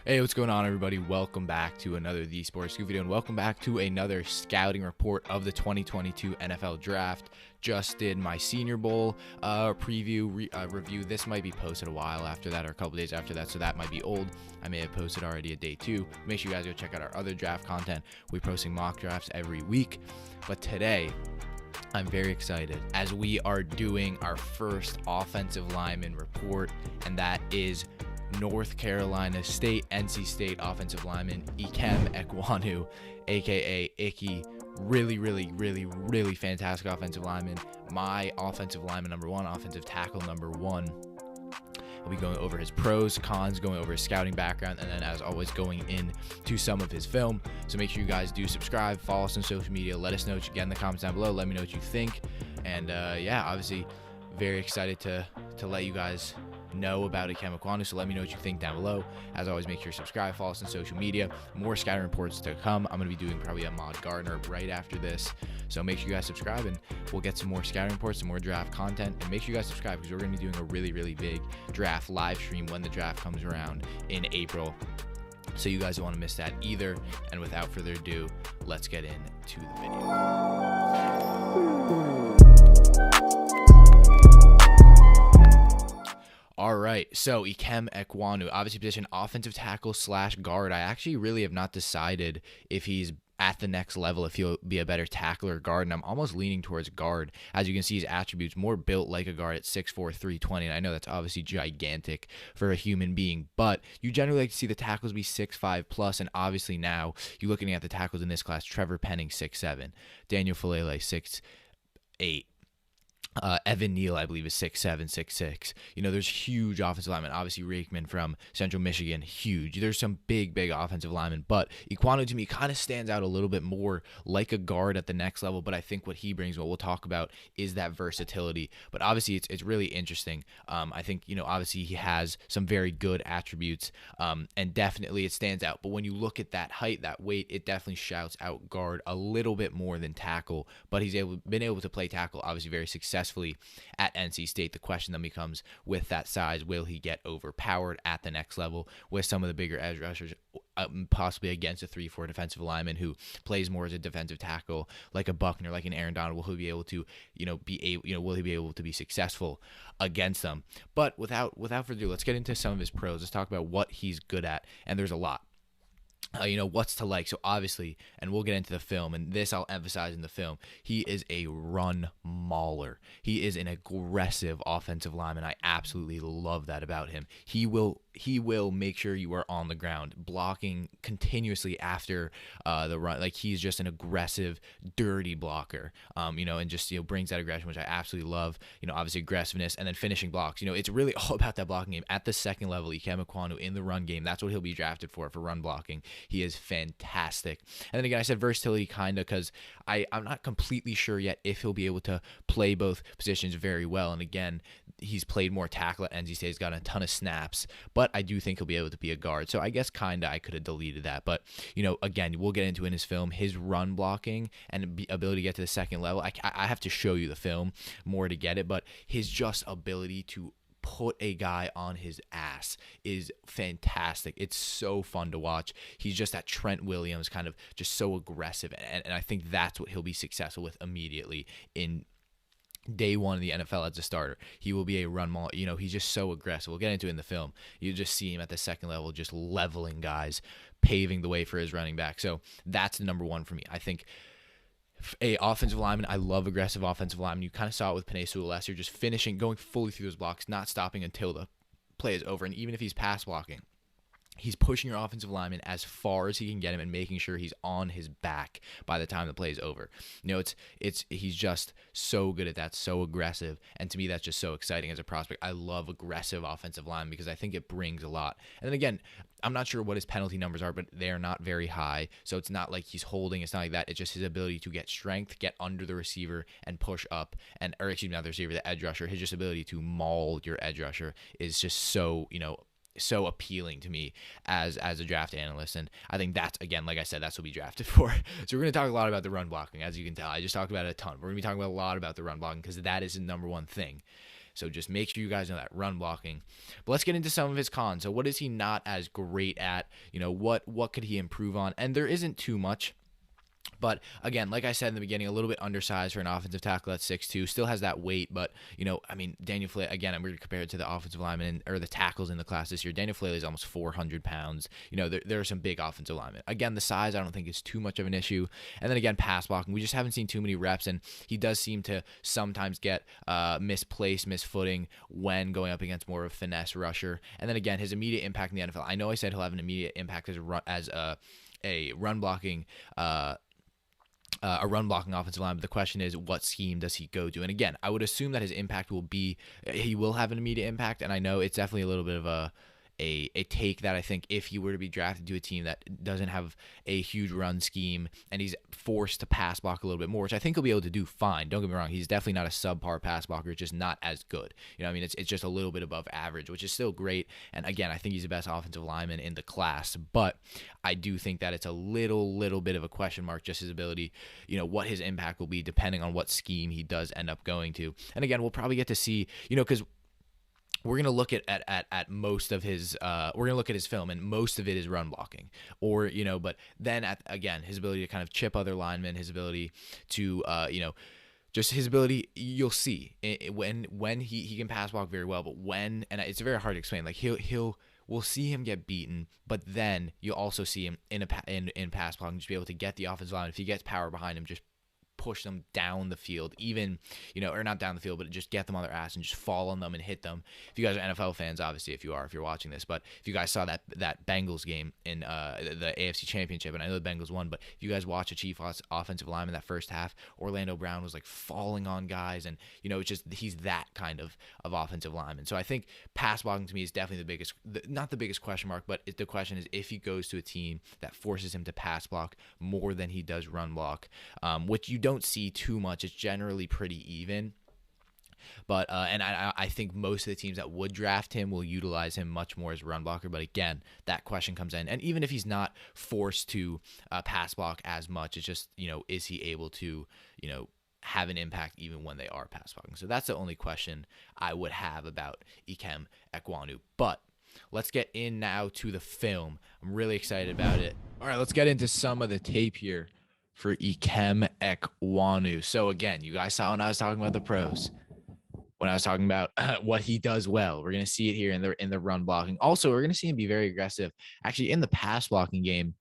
Hey, what's going on, everybody? Welcome back to another TheeSportsScoop video, and welcome back to another scouting report of the 2022 NFL Draft. Just did my Senior Bowl review. This might be posted a while after that or a couple days after that, so that might be old. I may have posted already a day 2. Make sure you guys go check out our other draft content. We're posting mock drafts every week, but today I'm very excited as we are doing our first offensive lineman report, and that is North Carolina State, NC State offensive lineman Ikem Ewonu, aka Icky. Really fantastic offensive lineman. My offensive lineman number 1, offensive tackle number 1. We'll be going over his pros, cons, going over his scouting background, and then as always going into some of his film. So make sure you guys do subscribe, follow us on social media, let us know what you get in the comments down below, let me know what you think. And yeah, obviously very excited to let you guys know about Ikem Ewonu, so let me know what you think down below. As always, make sure you subscribe, follow us on social media. More scouting reports to come. I'm going to be doing probably a Mod Gardner right after this, so make sure you guys subscribe, and we'll get some more scouting reports, some more draft content. And make sure you guys subscribe because we're going to be doing a really big draft live stream when the draft comes around in April, so you guys don't want to miss that either. And without further ado, let's get into the video. All right, so Ikem Ewonu, obviously position offensive tackle / guard. I actually really have not decided if he's at the next level, if he'll be a better tackler or guard, and I'm almost leaning towards guard. As you can see, his attributes more built like a guard at 6'4", 320, and I know that's obviously gigantic for a human being, but you generally like to see the tackles be 6'5 plus, and obviously now you're looking at the tackles in this class. Trevor Penning 6'7", Daniel Falele 6'8". Evan Neal, I believe, is 6'7", 6'6". You know, there's huge offensive linemen. Obviously, Rakeman from Central Michigan, huge. There's some big offensive linemen. But Ewonu, to me, kind of stands out a little bit more like a guard at the next level. But I think what he brings, what we'll talk about, is that versatility. But obviously, it's really interesting. I think, you know, obviously he has some very good attributes, and definitely it stands out. But when you look at that height, that weight, it definitely shouts out guard a little bit more than tackle. But he's been able to play tackle, obviously, very successfully at NC State. The question then becomes, with that size, will he get overpowered at the next level with some of the bigger edge rushers, possibly against a 3-4 defensive lineman who plays more as a defensive tackle, like a Buckner, like an Aaron Donald? Will he be able to, will he be able to be successful against them? But without further ado, let's get into some of his pros. Let's talk about what he's good at, and there's a lot. What's to like. So obviously, and we'll get into the film, and this I'll emphasize in the film, he is a run mauler. He is an aggressive offensive lineman. I absolutely love that about him. He will make sure you are on the ground, blocking continuously after the run. Like, he's just an aggressive, dirty blocker, and just, brings that aggression, which I absolutely love. Obviously aggressiveness, and then finishing blocks. It's really all about that blocking game. At the second level, Ikem Ewonu in the run game, that's what he'll be drafted for run blocking. He is fantastic. And then again, I said versatility kind of because I'm not completely sure yet if he'll be able to play both positions very well. And again, he's played more tackle at NC State. He's got a ton of snaps, but I do think he'll be able to be a guard. So I guess kind of I could have deleted that. But, again, we'll get into in his film, his run blocking and ability to get to the second level. I have to show you the film more to get it, but his just ability to put a guy on his ass is fantastic. It's so fun to watch. He's just that Trent Williams kind of just so aggressive, and I think that's what he'll be successful with immediately in day one of the NFL as a starter. He will be a run maul. He's just so aggressive. We'll get into it in the film. You just see him at the second level just leveling guys, paving the way for his running back. So that's the number 1 for me. I think a offensive lineman, I love aggressive offensive linemen. You kind of saw it with Penei Sewell last year, just finishing, going fully through those blocks, not stopping until the play is over. And even if he's pass blocking, he's pushing your offensive lineman as far as he can get him and making sure he's on his back by the time the play is over. He's just so good at that, so aggressive, and to me that's just so exciting as a prospect. I love aggressive offensive linemen because I think it brings a lot. And then again, I'm not sure what his penalty numbers are, but they are not very high, so it's not like he's holding. It's not like that. It's just his ability to get strength, get under the receiver, and push up, not the receiver, the edge rusher. His just ability to maul your edge rusher is just so appealing to me as a draft analyst. And I think that's, again, like I said, that's what we drafted for. So we're going to talk a lot about the run blocking. As you can tell, I just talked about it a ton. We're going to be talking about a lot about the run blocking because that is the number 1 thing. So just make sure you guys know that run blocking. But let's get into some of his cons. So what is he not as great at? What could he improve on? And there isn't too much. But again, like I said in the beginning, a little bit undersized for an offensive tackle at 6'2", still has that weight. But, Daniel Falele, again, I'm going to compare it to the offensive linemen or the tackles in the class this year. Daniel Falele is almost 400 pounds. There are some big offensive linemen. Again, the size I don't think is too much of an issue. And then again, pass blocking. We just haven't seen too many reps, and he does seem to sometimes get misplaced, misfooting when going up against more of a finesse rusher. And then again, his immediate impact in the NFL. I know I said he'll have an immediate impact as a run blocking a run blocking offensive line, but the question is, what scheme does he go to? And again, I would assume that his impact he will have an immediate impact, and I know it's definitely a little bit of a take that I think if he were to be drafted to a team that doesn't have a huge run scheme and he's forced to pass block a little bit more, which I think he'll be able to do fine. Don't get me wrong. He's definitely not a subpar pass blocker. It's just not as good. It's just a little bit above average, which is still great. And again, I think he's the best offensive lineman in the class, but I do think that it's a little bit of a question mark, just his ability, what his impact will be depending on what scheme he does end up going to. And again, we'll probably get to see, because we're going to look at most of his we're going to look at his film, and most of it is run blocking, but then again, his ability to kind of chip other linemen, his ability to just his ability, you'll see when he can pass block very well, but and it's very hard to explain, like we'll see him get beaten, but then you'll also see him in pass blocking just be able to get the offensive line. If he gets power behind him, just push them down the field, even, or not down the field, but just get them on their ass and just fall on them and hit them. If you guys are NFL fans, obviously, if you're watching this, but if you guys saw that Bengals game in the AFC Championship, and I know the Bengals won, but if you guys watch a Chiefs offensive lineman that first half, Orlando Brown was like falling on guys, and it's just he's that kind of offensive lineman. So I think pass blocking to me is definitely not the biggest question mark, but the question is if he goes to a team that forces him to pass block more than he does run block, which you don't see too much. It's generally pretty even. But and I think most of the teams that would draft him will utilize him much more as a run blocker. But again, that question comes in. And even if he's not forced to pass block as much, it's just, is he able to, have an impact even when they are pass blocking? So that's the only question I would have about Ikem Ewonu. But let's get in now to the film. I'm really excited about it. All right, let's get into some of the tape here for Ikem Ewonu. So again, you guys saw when I was talking about the pros, when I was talking about what he does well. We're going to see it here in the run blocking. Also, we're going to see him be very aggressive actually in the pass blocking game.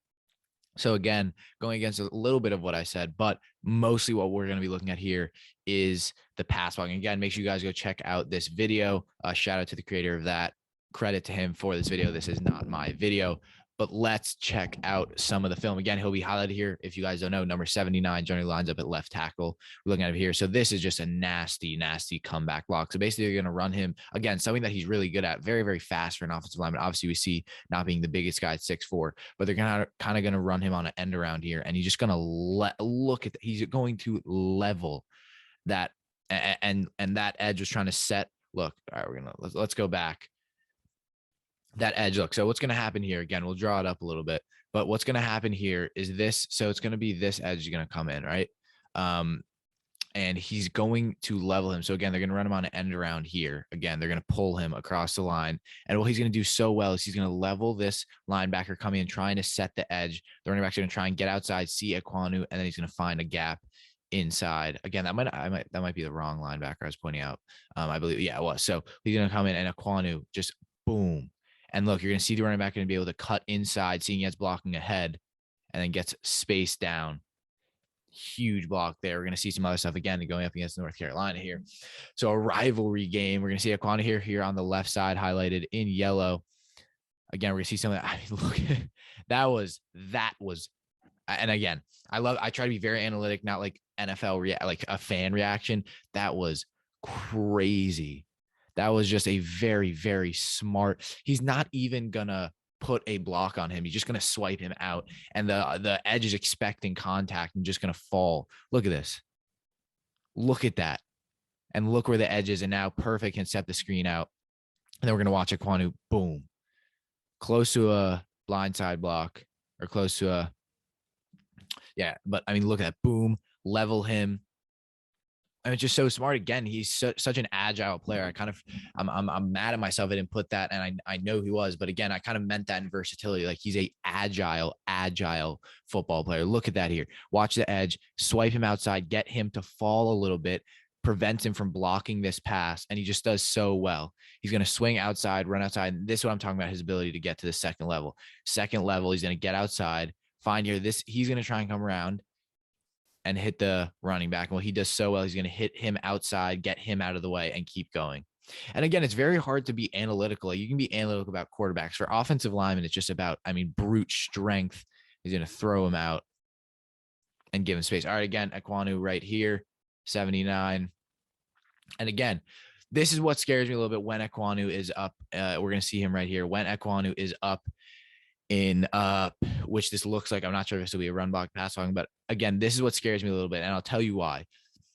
So again, going against a little bit of what I said, but mostly what we're going to be looking at here is the pass blocking. Again, make sure you guys go check out this video. Shout out to the creator of that. Credit to him for this video. This is not my video. But let's check out some of the film. Again, he'll be highlighted here. If you guys don't know, number 79 generally lines up at left tackle. We're looking at it here. So this is just a nasty comeback block. So basically, they're going to run him, again, something that he's really good at. Very, very fast for an offensive lineman. Obviously, we see not being the biggest guy at 6'4", but they're kind of going to run him on an end around here. And he's just going to look at he's going to level that. And that edge was trying to set. Look, all right, let's go back. That edge, look, so what's going to happen here, again, we'll draw it up a little bit, but what's going to happen here is this. So it's going to be this edge is going to come in, right? And he's going to level him. So again, they're going to run him on an end around here. Again, they're going to pull him across the line. And what he's going to do so well is he's going to level this linebacker coming in, trying to set the edge. The running back's going to try and get outside, see Ewonu, and then he's going to find a gap inside. Again, that might be the wrong linebacker I was pointing out. I believe, yeah, it was. So he's going to come in, and Ewonu just boom. And look, you're going to see the running back going to be able to cut inside, seeing he has blocking ahead, and then gets spaced down. Huge block there. We're going to see some other stuff again going up against North Carolina here. So a rivalry game. We're going to see Ewonu here on the left side highlighted in yellow. Again, we're going to see some of that. I mean, look, that was, and again, I try to be very analytic, not like NFL, like a fan reaction. That was crazy. That was just a very, very smart. He's not even going to put a block on him. He's just going to swipe him out. And the edge is expecting contact and just going to fall. Look at this. Look at that. And look where the edge is. And now Perfect can set the screen out. And then we're going to watch Ewonu, boom. Close to a blindside block or close to a, yeah. But I mean, look at that, boom, level him. And it's just so smart. Again, he's such an agile player. I'm mad at myself I didn't put that, and I know he was, but again, I kind of meant that in versatility. Like he's a agile football player. Look at that here. Watch the edge, swipe him outside, get him to fall a little bit, prevents him from blocking this pass, and he just does so well. He's going to swing outside, run outside. And this is what I'm talking about, his ability to get to the second level. Second level, he's going to get outside, find here. He's going to try and come around and hit the running back. Well, he does so well. He's going to hit him outside, get him out of the way, and keep going. And again, it's very hard to be analytical. You can be analytical about quarterbacks. For offensive linemen, it's just about, brute strength. He's going to throw him out and give him space. All right, again, Ewonu right here, 79. And again, this is what scares me a little bit when Ewonu is up. We're going to see him right here. When Ewonu is up in which this looks like, I'm not sure if this will be a run block pass blocking, but again, this is what scares me a little bit, and I'll tell you why.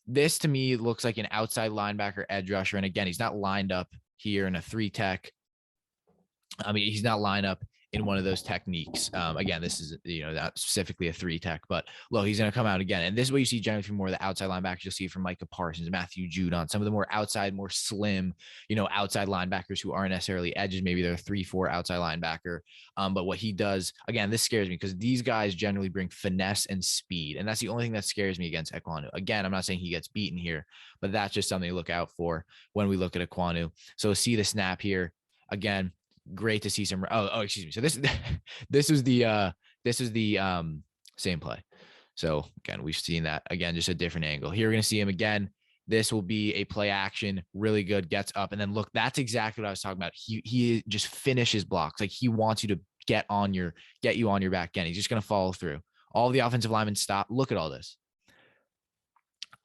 This to me looks like an outside linebacker edge rusher, and again, he's not lined up here in a 3-tech. He's not lined up in one of those techniques. Again, this is, not specifically a 3-tech, but look, he's going to come out again. And this is what you see generally from more of the outside linebackers. You'll see from Micah Parsons, Matthew Judon, some of the more outside, more slim, outside linebackers who aren't necessarily edges. Maybe they're a 3-4 outside linebacker. But what he does, again, this scares me because these guys generally bring finesse and speed. And that's the only thing that scares me against Ewonu. Again, I'm not saying he gets beaten here, but that's just something to look out for when we look at Ewonu. So see the snap here again. Great to see some. Excuse me. So this was the same play. So again, we've seen that again, just a different angle. Here we're gonna see him again. This will be a play action, really good. Gets up and then look. That's exactly what I was talking about. He just finishes blocks. Like he wants you to get you on your back again. He's just gonna follow through. All the offensive linemen stop. Look at all this.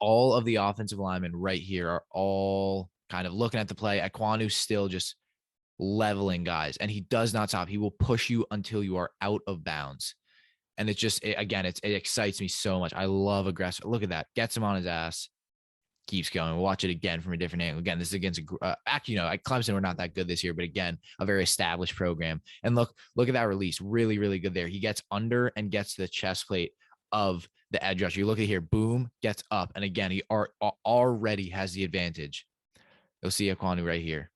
All of the offensive linemen right here are all kind of looking at the play. Ewonu still just leveling guys, and he does not stop. He will push you until you are out of bounds. And it excites me so much. I love aggressive. Look at that. Gets him on his ass. Keeps going. We'll watch it again from a different angle. Again, this is against Clemson were not that good this year, but again, a very established program. And look at that release. Really, really good there. He gets under and gets to the chest plate of the edge rusher. You look at here, boom, gets up. And again, he already has the advantage. You'll see Ewonu right here.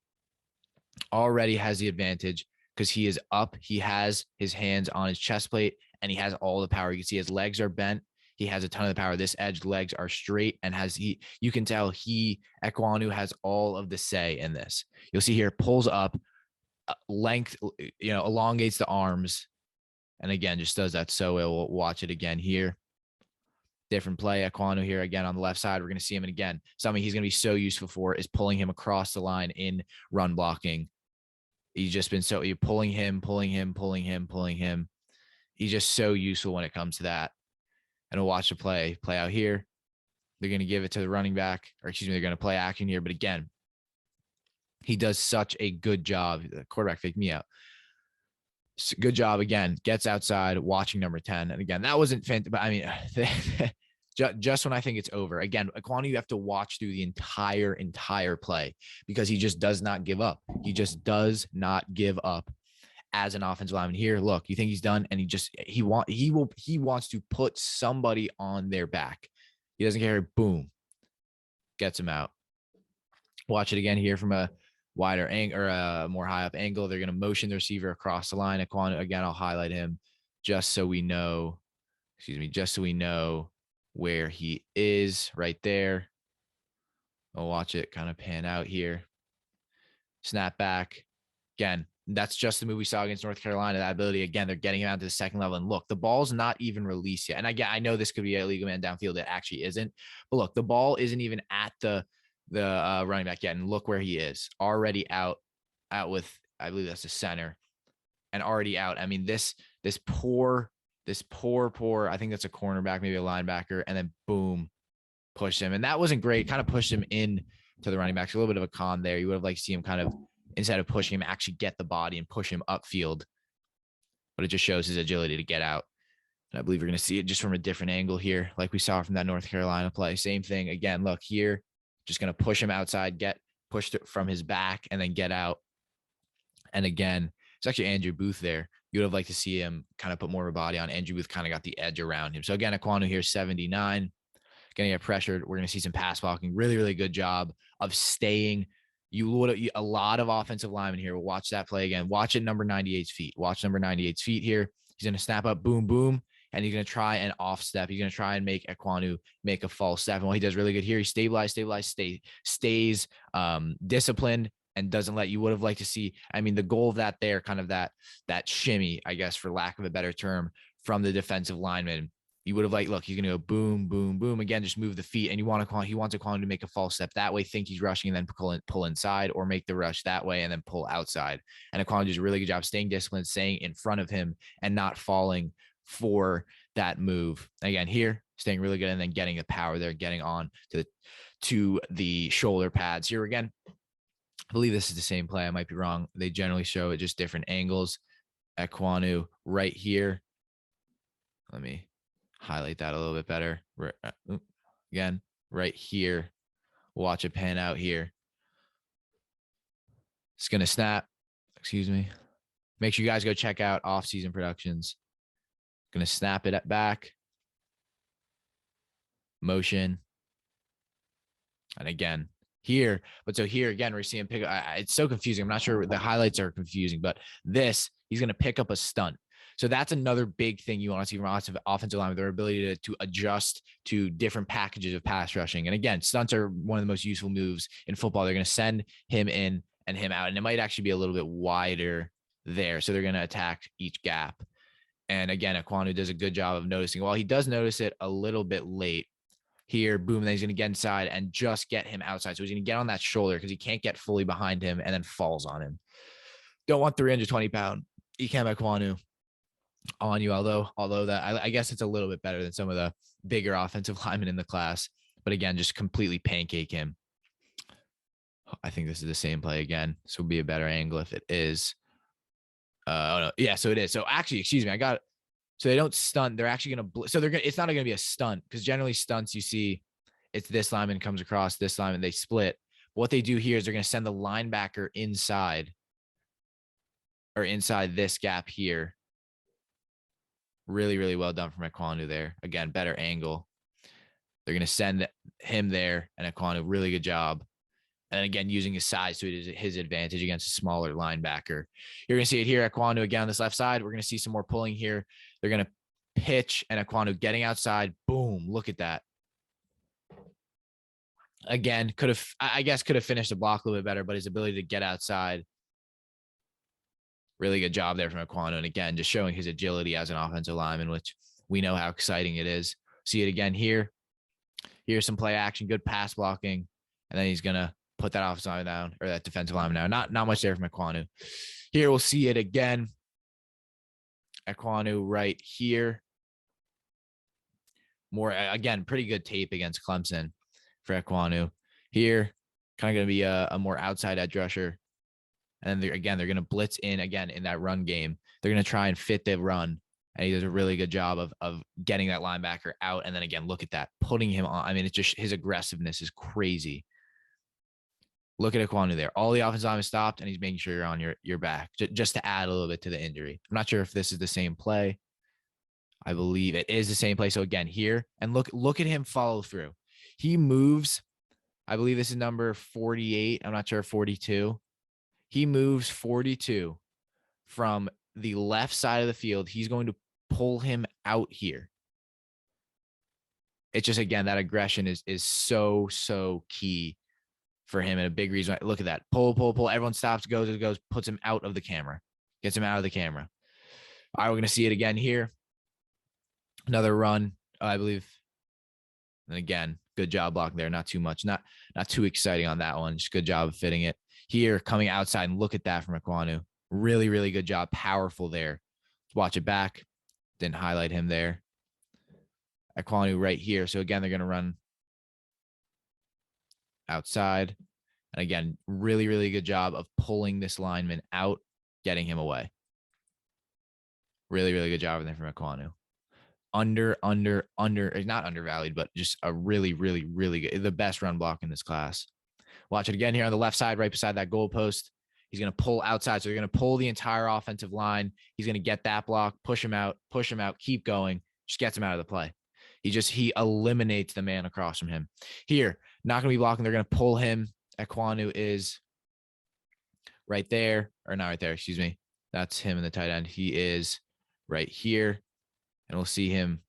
Already has the advantage because he is up. He has his hands on his chest plate and he has all the power. You can see his legs are bent. He has a ton of the power. This edge legs are straight and you can tell Ewonu has all of the say in this. You'll see here, pulls up, length, elongates the arms. And again, just does that so well. We'll watch it again here. Different play. Ewonu here again on the left side. We're going to see him again. Something he's going to be so useful for is pulling him across the line in run blocking. He's just been you're pulling him. He's just so useful when it comes to that. And we'll watch the play out here. They're going to give it to the running back, they're going to play action here. But again, he does such a good job. The quarterback faked me out. Good job again. Gets outside, watching number 10. And again, that wasn't fantastic, but just when I think it's over. Again, Ewonu, you have to watch through the entire play because he just does not give up. He just does not give up as an offensive lineman. Here, look, you think he's done, and he wants to put somebody on their back. He doesn't care. Boom, gets him out. Watch it again here from a wider angle or a more high up angle. They're going to motion the receiver across the line. Ewonu, again, I'll highlight him just so we know where he is right there. I'll watch it kind of pan out here. Snap back. Again, that's just the move we saw against North Carolina. That ability, again, they're getting him out to the second level. And look, the ball's not even released yet. And again, I know this could be a legal man downfield. It actually isn't. But look, the ball isn't even at the running back yet. And look where he is. Already out with, I believe that's the center. And already out. I mean, this poor, I think that's a cornerback, maybe a linebacker. And then boom, push him. And that wasn't great. Kind of pushed him in to the running backs. A little bit of a con there. You would have liked to see him kind of, instead of pushing him, actually get the body and push him upfield. But it just shows his agility to get out. And I believe you're going to see it just from a different angle here, like we saw from that North Carolina play. Same thing. Again, look here, just going to push him outside, get pushed from his back, and then get out. And again, it's actually Andrew Booth there. You would have liked to see him kind of put more of a body on. Andrew Booth kind of got the edge around him. So again, Ewonu here, 79. going to get pressured. We're going to see some pass blocking. Really, really good job of staying. You would a lot of offensive linemen here. We'll watch that play again. Watch it, number 98's feet. Watch number 98's feet here. He's going to snap up, boom, boom, and he's going to try and off step. He's going to try and make Ewonu make a false step. And what he does really good here, he stays disciplined, and doesn't let. You would have liked to see, I mean, the goal of that there, kind of that shimmy, I guess, for lack of a better term, from the defensive lineman. You would have liked, look, he's going to go boom, boom, boom. Again, just move the feet. And he wants Ewonu to make a false step that way, think he's rushing, and then pull inside, or make the rush that way and then pull outside. And Ewonu does a really good job staying disciplined, staying in front of him, and not falling for that move. Again, here, staying really good, and then getting the power there, getting on to the shoulder pads. Here again, I believe this is the same play. I might be wrong. They generally show it just different angles. Ewonu right here. Let me highlight that a little bit better. Again, right here. Watch it pan out here. It's going to snap. Excuse me. Make sure you guys go check out off-season productions. Going to snap it back. Motion. And again, here. But so here, again, we're seeing pick. It's so confusing. I'm not sure. The highlights are confusing. But this, he's going to pick up a stunt. So that's another big thing you want to see from offensive line, their ability to adjust to different packages of pass rushing. And again, stunts are one of the most useful moves in football. They're going to send him in and him out, and it might actually be a little bit wider there. So they're going to attack each gap. And again, Ewonu does a good job of noticing. Well, he does notice it a little bit late here. Boom. Then he's going to get inside and just get him outside. So he's going to get on that shoulder because he can't get fully behind him, and then falls on him. Don't want 320-pound Ikem Ewonu on you, although that I guess it's a little bit better than some of the bigger offensive linemen in the class. But again, just completely pancake him. I think this is the same play again. This would be a better angle if it is. Oh no, yeah, so it is. So actually, excuse me, I got it. So they don't stunt. They're actually gonna. So they're gonna. It's not gonna be a stunt, because generally stunts you see, it's this lineman comes across this lineman, they split. What they do here is they're gonna send the linebacker inside, or inside this gap here. Really, really well done from Ewonu there. Again, better angle. They're going to send him there, and Ewonu, really good job. And again, using his size to his advantage against a smaller linebacker. You're going to see it here. Ewonu again on this left side. We're going to see some more pulling here. They're going to pitch, and Ewonu getting outside. Boom. Look at that. Again, could have finished the block a little bit better, but his ability to get outside. Really good job there from Ewonu. And again, just showing his agility as an offensive lineman, which we know how exciting it is. See it again here. Here's some play action, good pass blocking. And then he's going to put that offensive lineman down, or that defensive lineman down. Not much there from Ewonu. Here we'll see it again. Ewonu right here. More, again, pretty good tape against Clemson for Ewonu. Here, kind of going to be a more outside edge rusher. And then they're going to blitz in again in that run game. They're going to try and fit the run. And he does a really good job of getting that linebacker out. And then again, look at that, putting him on. I mean, it's just, his aggressiveness is crazy. Look at Ewonu there. All the offensive linemen stopped, and he's making sure you're on your back, just to add a little bit to the injury. I'm not sure if this is the same play. I believe it is the same play. So again, here, and look at him follow through. He moves. I believe this is number 48. I'm not sure, 42. He moves 42 from the left side of the field. He's going to pull him out here. It's just, again, that aggression is so key for him, and a big reason. Look at that. Pull. Everyone stops, goes, puts him out of the camera. Gets him out of the camera. All right, we're going to see it again here. Another run, I believe. And again, good job blocking there. Not too much. Not too exciting on that one. Just good job of fitting it. Here, coming outside, and look at that from Ewonu. Really, really good job. Powerful there. Let's watch it back. Didn't highlight him there. Ewonu right here. So again, they're going to run outside. And again, really, really good job of pulling this lineman out, getting him away. Really, really good job there from Ewonu. Not undervalued, but just a really, really, really good, the best run block in this class. Watch it again here on the left side, right beside that goalpost. He's going to pull outside. So they're going to pull the entire offensive line. He's going to get that block, push him out, keep going. Just gets him out of the play. He eliminates the man across from him. Here, not going to be blocking. They're going to pull him. Ewonu is right there, or not right there, excuse me. That's him in the tight end. He is right here, and we'll see him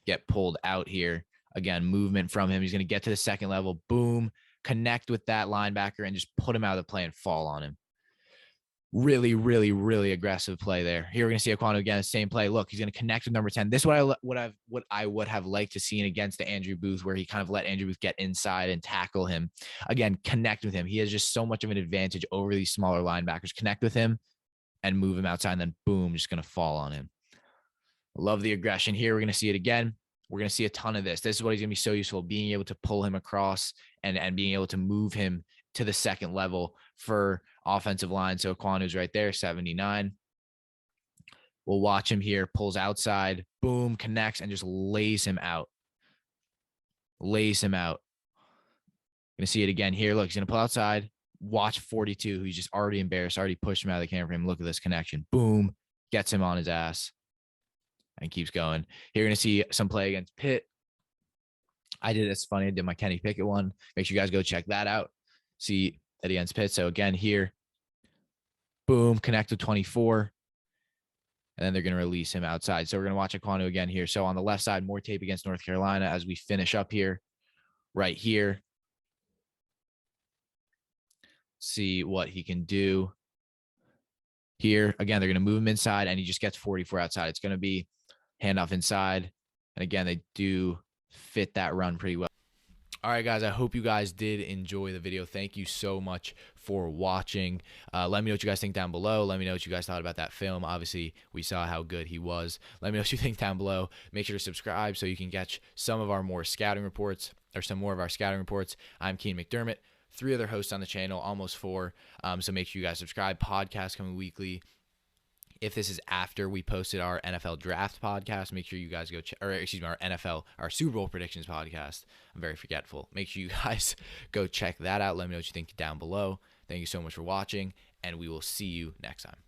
get pulled out here. Again, movement from him. He's going to get to the second level. Boom. Connect with that linebacker and just put him out of the play and fall on him. Really, really, really aggressive play there. Here we're going to see Ewonu again, same play. Look, he's going to connect with number 10. This is what I would have liked to see against the Andrew Booth, where he kind of let Andrew Booth get inside and tackle him. Again, connect with him. He has just so much of an advantage over these smaller linebackers. Connect with him and move him outside, and then boom, just going to fall on him. Love the aggression here. We're going to see it again. We're going to see a ton of this. This is what he's going to be so useful, being able to pull him across and being able to move him to the second level for offensive line. So Ekwonu's right there, 79. We'll watch him here, pulls outside, boom, connects, and just lays him out. Lays him out. Going to see it again here. Look, he's going to pull outside. Watch 42, who's just already embarrassed, already pushed him out of the camera frame. Look at this connection. Boom, gets him on his ass and keeps going. Here, you're going to see some play against Pitt. I did this funny. I did my Kenny Pickett one. Make sure you guys go check that out. See that against Pitt. So again, here, boom, connect with 24. And then they're going to release him outside. So we're going to watch Ewonu again here. So on the left side, more tape against North Carolina as we finish up here. Right here. See what he can do. Here, again, they're going to move him inside, and he just gets 44 outside. It's going to be handoff inside. And again, they do fit that run pretty well. All right, guys, I hope you guys did enjoy the video. Thank you so much for watching. Let me know what you guys think down below. Let me know what you guys thought about that film. Obviously, we saw how good he was. Let me know what you think down below. Make sure to subscribe so you can catch some of our more scouting reports, or some more of our scouting reports. I'm Cian McDermott. 3 other hosts on the channel, almost 4. So make sure you guys subscribe. Podcast coming weekly. If this is after we posted our NFL draft podcast, make sure you guys go check, or excuse me, our Super Bowl predictions podcast. I'm very forgetful. Make sure you guys go check that out. Let me know what you think down below. Thank you so much for watching, and we will see you next time.